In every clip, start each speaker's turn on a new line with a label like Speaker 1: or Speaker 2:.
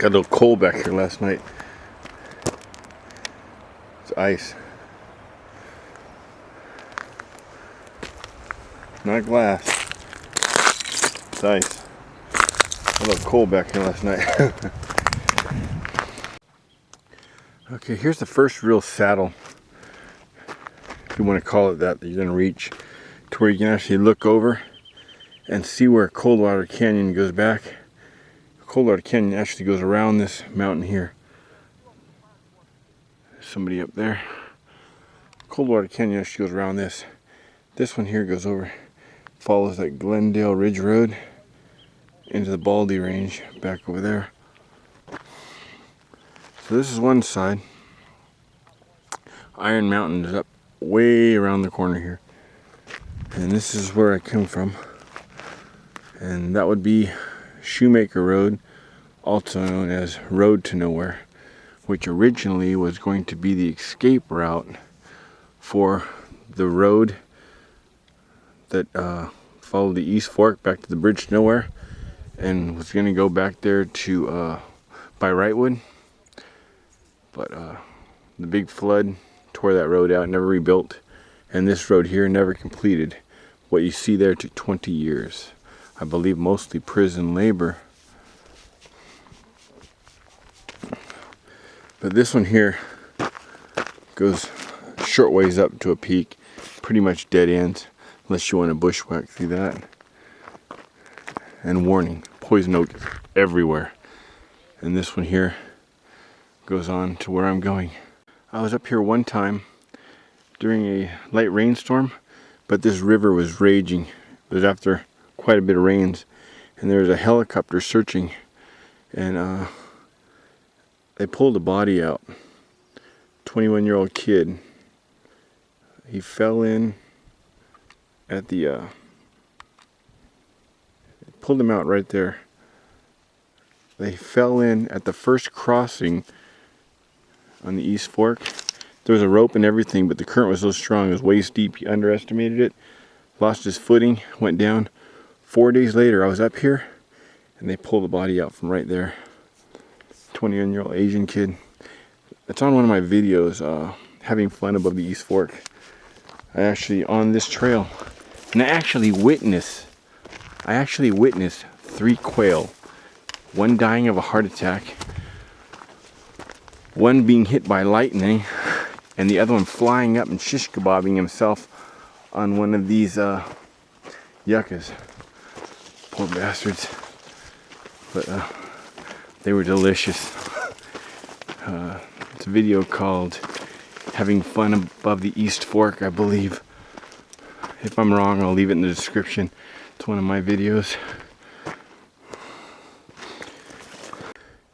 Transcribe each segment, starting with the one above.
Speaker 1: Got a little cold back here last night. It's ice. Not glass. It's ice. A little cold back here last night. Okay, here's the first real saddle, if you want to call it that you're going to reach, to where you can actually look over and see where Coldwater Canyon goes back. Coldwater Canyon actually goes around this mountain here. There's somebody up there. Coldwater Canyon actually goes around this. This one here goes over, follows that Glendale Ridge Road into the Baldy Range back over there. So this is one side. Iron Mountain is up way around the corner here. And this is where I come from. And that would be Shoemaker Road, also known as Road to Nowhere, which originally was going to be the escape route for the road that followed the East Fork back to the Bridge to Nowhere, and was going to go back there to by Wrightwood. But the big flood tore that road out, never rebuilt, and this road here never completed. What you see there took 20 years. I believe mostly prison labor. But this one here goes short ways up to a peak, pretty much dead ends, unless you want to bushwhack through that. And warning, poison oak everywhere. And this one here goes on to where I'm going. I was up here one time during a light rainstorm, but this river was raging. It was after quite a bit of rains, and there was a helicopter searching, and they pulled a body out. 21-year-old kid. He fell in at the pulled him out right there. They fell in at the first crossing on the East Fork. There was a rope and everything, but the current was so strong, it was waist deep. He underestimated it, lost his footing, went down. 4 days later, I was up here, and they pulled the body out from right there. 21-year-old Asian kid. It's on one of my videos, having fun above the East Fork. I actually, on this trail, and I actually witnessed 3 quail. One dying of a heart attack, one being hit by lightning, and the other one flying up and shish kebabbing himself on one of these yuccas. Poor bastards. But they were delicious. It's a video called Having Fun Above the East Fork, I believe. If I'm wrong, I'll leave it in the description. It's one of my videos.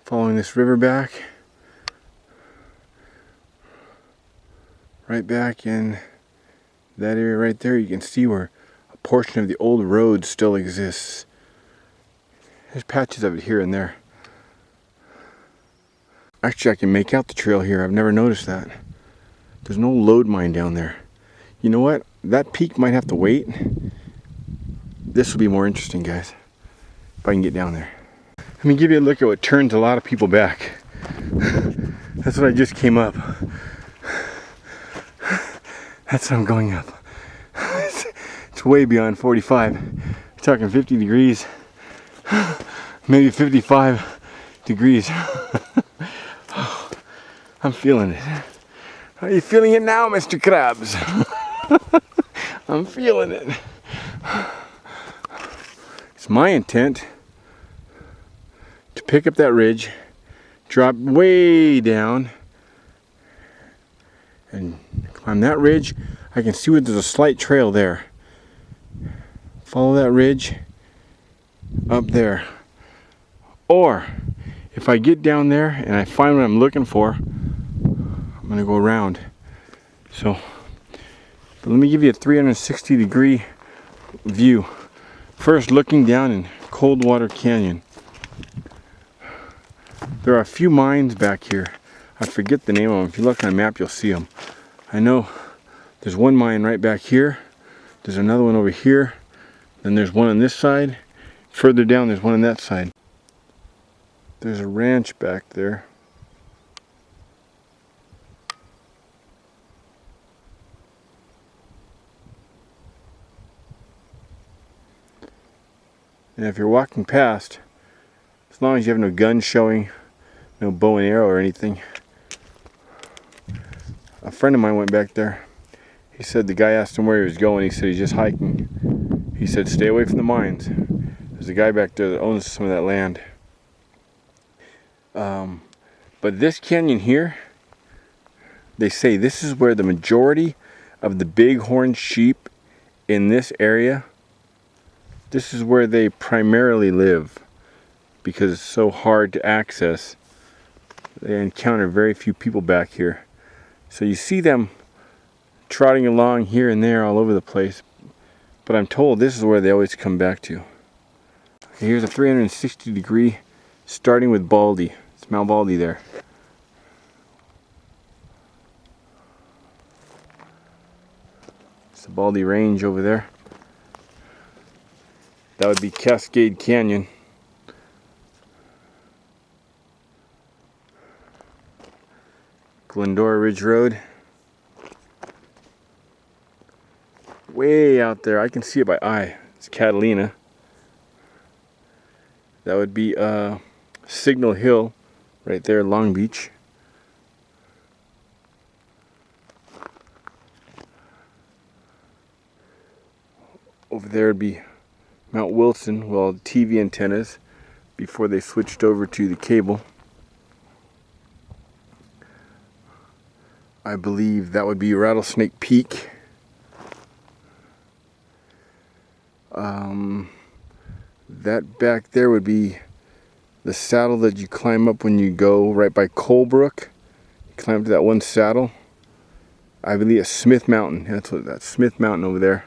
Speaker 1: Following this river back, right back in that area right there, you can see where a portion of the old road still exists. There's patches of it here and there. Actually, I can make out the trail here. I've never noticed that. There's no load mine down there. You know what? That peak might have to wait. This will be more interesting, guys, if I can get down there. Let me give you a look at what turns a lot of people back. That's what I just came up. That's what I'm going up. It's way beyond 45. We're talking 50 degrees. Maybe 55 degrees. I'm feeling it. Are you feeling it now, Mr. Krabs? I'm feeling it. It's my intent to pick up that ridge, drop way down, and climb that ridge. I can see where there's a slight trail there. Follow that ridge up there. Or if I get down there and I find what I'm looking for, I'm gonna go around. So, but let me give you a 360-degree view. First, looking down in Coldwater Canyon. There are a few mines back here. I forget the name of them. If you look on a map, you'll see them. I know there's one mine right back here. There's another one over here. Then there's one on this side. Further down, there's one on that side. There's a ranch back there. And if you're walking past, as long as you have no guns showing, no bow and arrow or anything. A friend of mine went back there. He said the guy asked him where he was going. He said he's just hiking. He said stay away from the mines. There's a guy back there that owns some of that land. But this canyon here, they say this is where the majority of the bighorn sheep in this area, this is where they primarily live because it's so hard to access. They encounter very few people back here. So you see them trotting along here and there all over the place. But I'm told this is where they always come back to. Okay, here's a 360 degree starting with Baldy. It's Mount Baldy there. It's the Baldy Range over there. That would be Cascade Canyon. Glendora Ridge Road. Way out there, I can see it by eye. It's Catalina. That would be Signal Hill right there, Long Beach. Over there would be Mount Wilson, well, the TV antennas before they switched over to the cable. I believe that would be Rattlesnake Peak. That back there would be the saddle that you climb up when you go right by Colebrook. You climb to that one saddle. I believe it's Smith Mountain. That's Smith Mountain over there.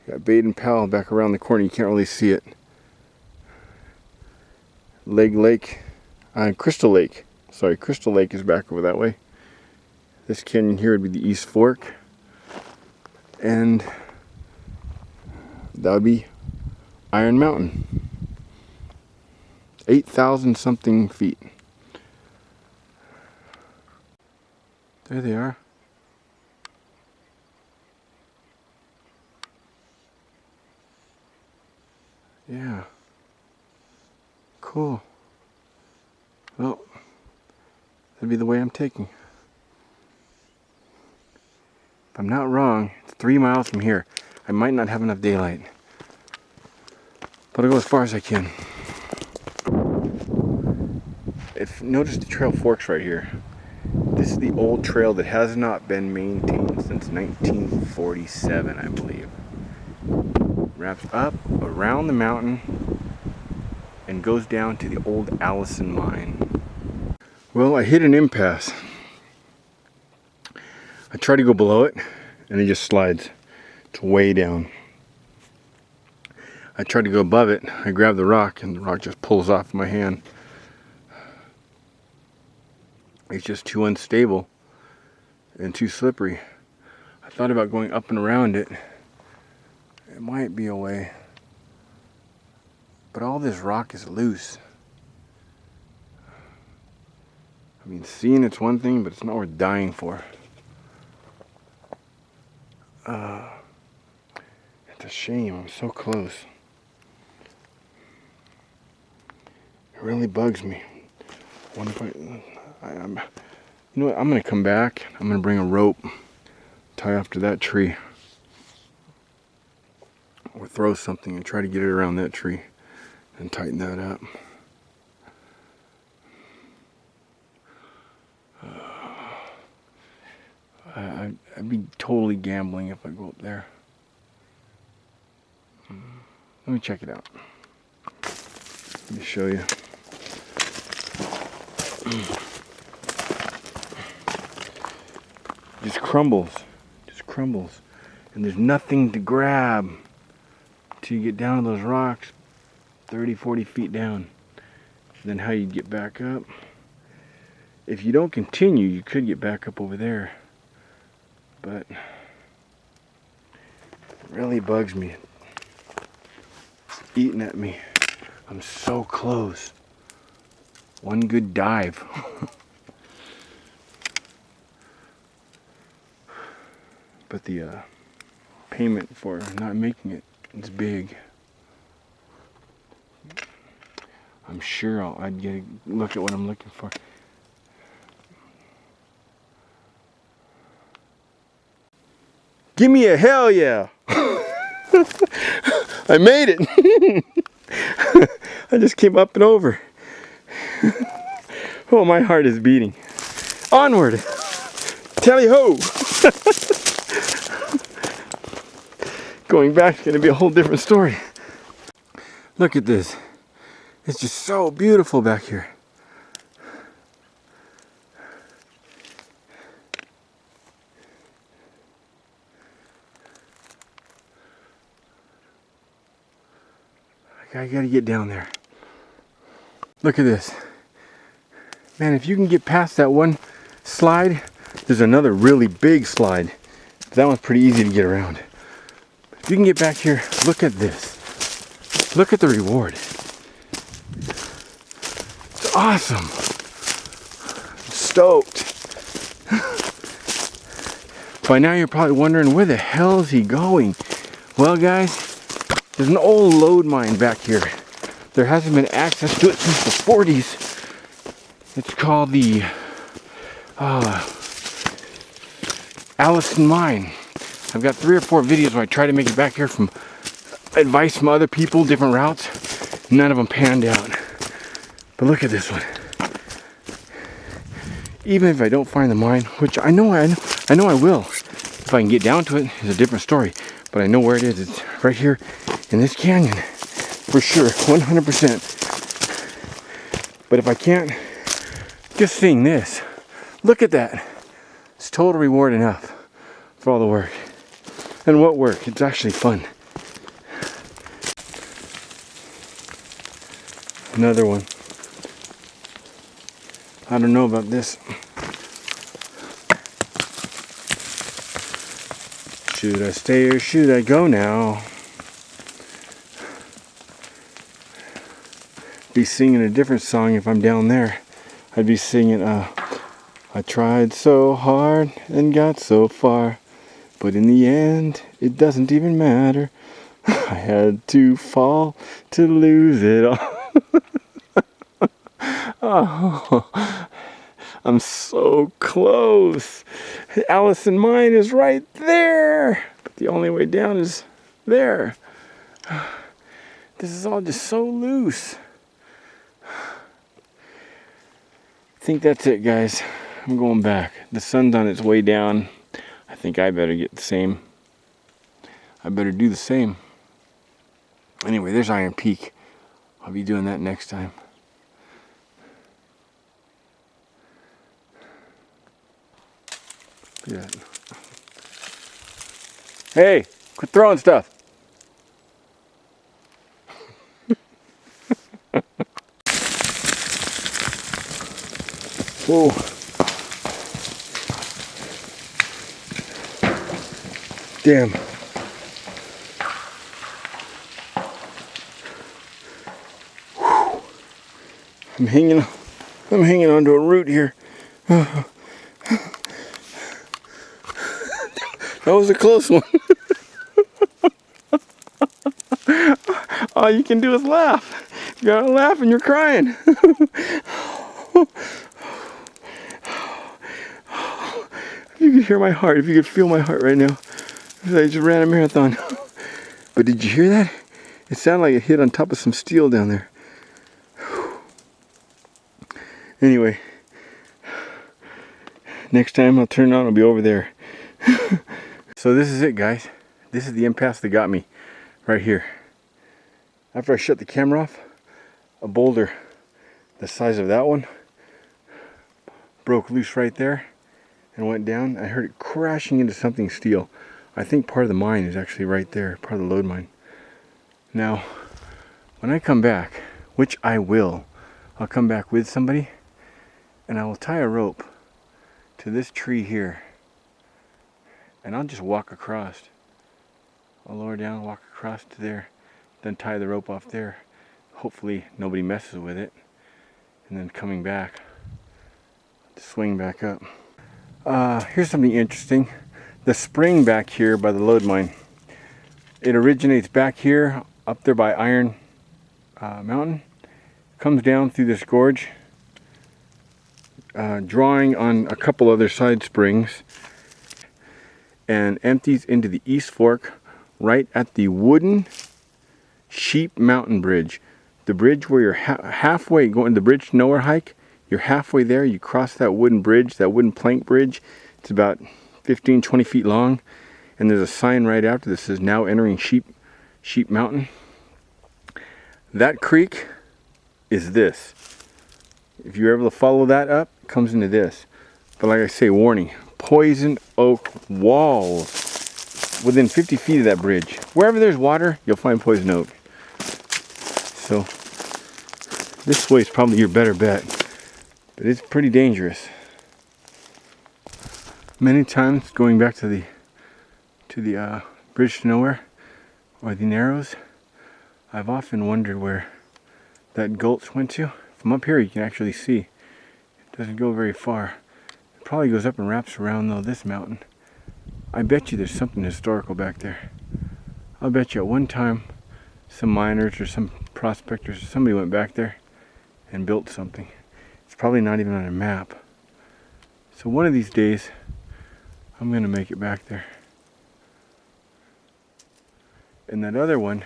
Speaker 1: You got Baden Powell back around the corner. You can't really see it. Crystal Lake. Sorry, Crystal Lake is back over that way. This canyon here would be the East Fork. And that would be Iron Mountain. 8,000 something feet. There they are. Yeah. Cool. Well, that'd be the way I'm taking. If I'm not wrong, it's 3 miles from here. I might not have enough daylight, but I'll go as far as I can. Notice the trail forks right here. This is the old trail that has not been maintained since 1947, I believe. Wraps up around the mountain and goes down to the old Allison mine. Well, I hit an impasse. I try to go below it and it just slides. It's way down. I try to go above it. I grab the rock and the rock just pulls off my hand. It's just too unstable and too slippery. I thought about going up and around it. It might be a way. But all this rock is loose. I mean, seeing it's one thing, but it's not worth dying for. It's a shame. I'm so close. It really bugs me. What if you know what? I'm gonna come back. I'm gonna bring a rope, tie off to that tree, or throw something and try to get it around that tree and tighten that up. I'd be totally gambling if I go up there. Let me check it out. Let me show you. Just crumbles. And there's nothing to grab till you get down to those rocks 30, 40 feet down. Then how you get back up. If you don't continue, you could get back up over there. But it really bugs me. It's eating at me. I'm so close. One good dive. But the payment for not making it is big. I'm sure I'd get a look at what I'm looking for. Give me a hell yeah! I made it! I just came up and over. Oh, my heart is beating. Onward! Tally ho! Going back is going to be a whole different story. Look at this. It's just so beautiful back here. I gotta get down there. Look at this. Man, if you can get past that one slide, there's another really big slide. That one's pretty easy to get around. If you can get back here, look at this. Look at the reward. It's awesome. I'm stoked. By now you're probably wondering, where the hell is he going? Well, guys, there's an old lode mine back here. There hasn't been access to it since the 40s. It's called the Allison mine. I've got 3 or 4 videos where I try to make it back here from advice from other people, different routes. None of them panned out. But look at this one. Even if I don't find the mine, which I know I will. If I can get down to it, it's a different story. But I know where it is. It's right here in this canyon. For sure, 100%. But if I can't, just seeing this, look at that. It's total reward enough for all the work. And what work? It's actually fun. Another one. I don't know about this. Should I stay or should I go now? Be singing a different song if I'm down there. I'd be singing, I tried so hard and got so far, but in the end, it doesn't even matter. I had to fall to lose it all. Oh, I'm so close. Allison mine is right there, but the only way down is there. This is all just so loose. I think that's it, guys. I'm going back. The sun's on its way down. I think I better get the same. I better do the same. Anyway, there's Iron Peak. I'll be doing that next time. Look at that. Hey, quit throwing stuff. Whoa. Damn. Whew. I'm hanging onto a root here. That was a close one. All you can do is laugh. You gotta laugh and you're crying. If you could hear my heart, if you could feel my heart right now, I just ran a marathon. But did you hear that? It sounded like it hit on top of some steel down there. Anyway, next time I'll turn it on, I'll be over there. So this is it, guys. This is the impasse that got me right here. After I shut the camera off, a boulder the size of that one broke loose right there and went down. I heard it crashing into something steel. I think part of the mine is actually right there, part of the lode mine. Now, when I come back, which I will, I'll come back with somebody and I will tie a rope to this tree here and I'll just walk across. I'll lower down, walk across to there, then tie the rope off there, hopefully nobody messes with it, and then coming back to swing back up. Here's something interesting. The spring back here by the load mine, it originates back here, up there by Iron Mountain, comes down through this gorge, drawing on a couple other side springs, and empties into the East Fork right at the wooden Sheep Mountain Bridge. The bridge where you're halfway going, the Bridge to Nowhere hike, you're halfway there, you cross that wooden bridge, that wooden plank bridge. It's about 15-20 feet long, and there's a sign right after that says now entering Sheep Mountain. That creek is this. If you're able to follow that up, it comes into this. But like I say, warning, poison oak walls within 50 feet of that bridge. Wherever there's water, you'll find poison oak. So this way is probably your better bet, but it's pretty dangerous. Many times going back to the Bridge to Nowhere or the Narrows, I've often wondered where that gulch went to. From up here you can actually see it doesn't go very far. It probably goes up and wraps around though this mountain. I bet you there's something historical back there. I'll bet you at one time some miners or some prospectors or somebody went back there and built something. It's probably not even on a map. So one of these days I'm gonna make it back there. And that other one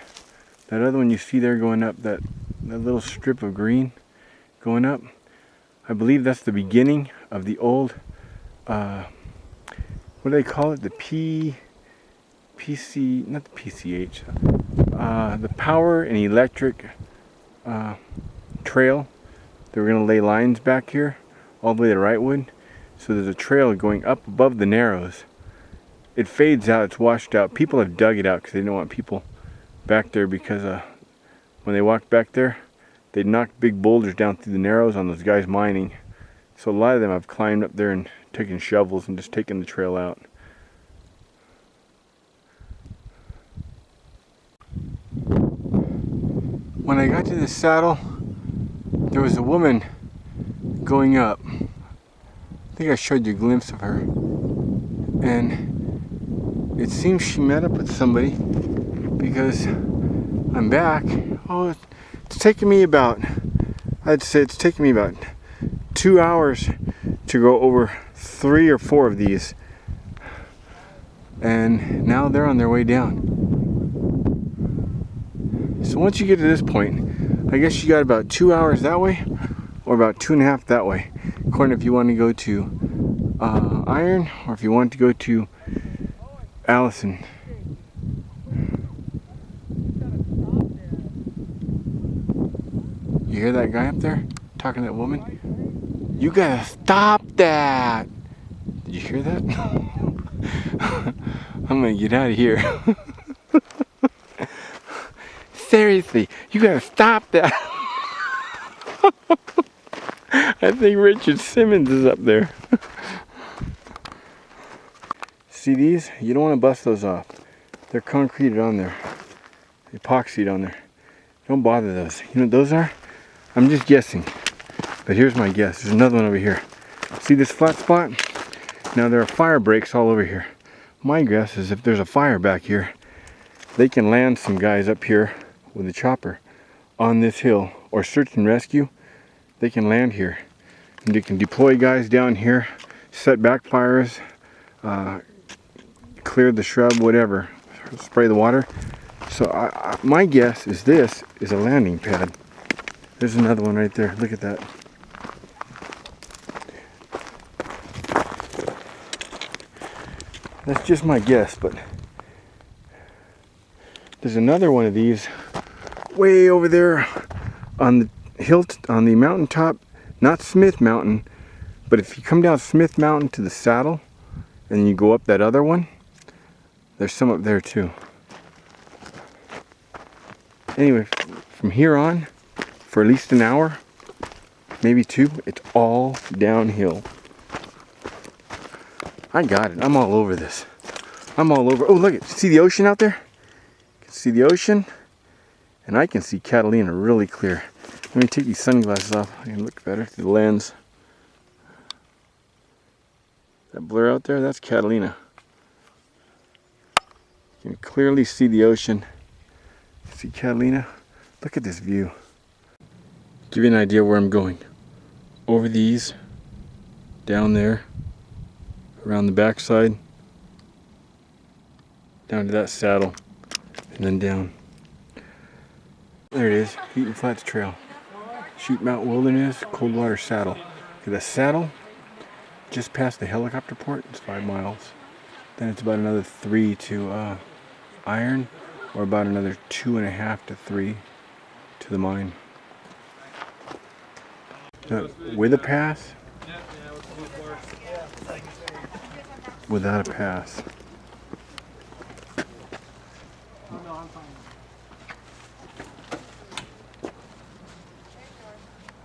Speaker 1: you see there going up, that little strip of green going up, I believe that's the beginning of the old, what do they call it? The PC, not the PCH, the power and electric trail. They were going to lay lines back here all the way to Wrightwood. So there's a trail going up above the Narrows. It fades out, it's washed out. People have dug it out because they didn't want people back there, because when they walked back there, they knocked big boulders down through the Narrows on those guys mining. So a lot of them have climbed up there and taken shovels and just taken the trail out. When I got to the saddle, there was a woman going up. I think I showed you a glimpse of her. And it seems she met up with somebody, because I'm back. Oh, it's taken me about, I'd say it's taken me about 2 hours to go over 3 or 4 of these. And now they're on their way down. So once you get to this point, I guess you got about 2 hours that way, or about 2.5 that way, according if you want to go to Iron, or if you want to go to Allison. You hear that guy up there talking to that woman? You gotta stop that! Did you hear that? I'm gonna get out of here. Seriously, you gotta stop that. I think Richard Simmons is up there. See these? You don't want to bust those off. They're concreted on there. Epoxied on there. Don't bother those. You know what those are? I'm just guessing. But here's my guess. There's another one over here. See this flat spot? Now there are fire breaks all over here. My guess is if there's a fire back here, they can land some guys up here with a chopper on this hill, or search and rescue. They can land here, and you can deploy guys down here, set backfires, clear the shrub, whatever, spray the water. So my guess is this is a landing pad. There's another one right there. Look at that. That's just my guess, but there's another one of these way over there on the hill, on the mountaintop, not Smith Mountain, but if you come down Smith Mountain to the saddle and you go up that other one, there's some up there too. Anyway, from here on, for at least an hour, maybe 2, it's all downhill. I got it. I'm all over this. I'm all over. Oh, look! See the ocean out there? You can see the ocean. And I can see Catalina really clear. Let me take these sunglasses off. I can look better through the lens. That blur out there, that's Catalina. You can clearly see the ocean. See Catalina? Look at this view. Give you an idea where I'm going. Over these, down there, around the backside, down to that saddle, and then down. There it is, Eaton Flats Trail. Sheep Mountain Wilderness, Coldwater Saddle. Okay, the saddle, just past the helicopter port, it's 5 miles. Then it's about another 3 to Iron, or about another 2.5 to 3 to the mine. With a pass, without a pass.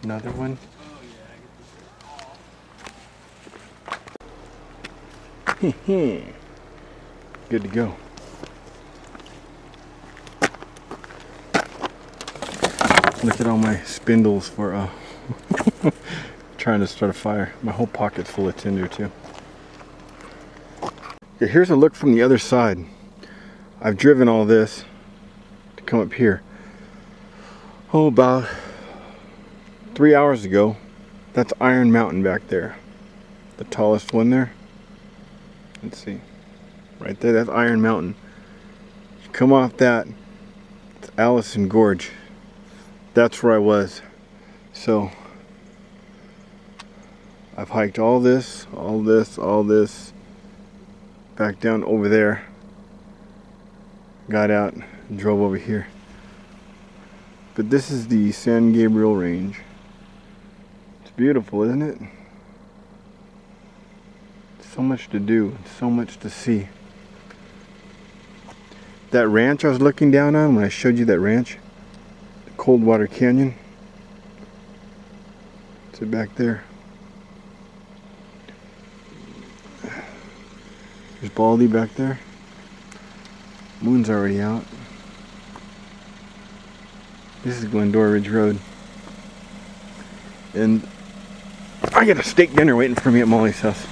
Speaker 1: Another one. Good to go. Look at all my spindles for trying to start a fire. My whole pocket's full of tinder too. Okay, here's a look from the other side. I've driven all this to come up here. Oh, about 3 hours ago. That's Iron Mountain back there. The tallest one there. Let's see. Right there, that's Iron Mountain. You come off that, it's Allison Gorge. That's where I was. So I've hiked all this, back down over there. Got out and drove over here. But this is the San Gabriel Range. It's beautiful, isn't it? So much to do, so much to see. That ranch I was looking down on when I showed you that ranch, the Coldwater Canyon, it's back there. There's Baldy back there. Moon's already out. This is Glendora Ridge Road. And I got a steak dinner waiting for me at Molly's house.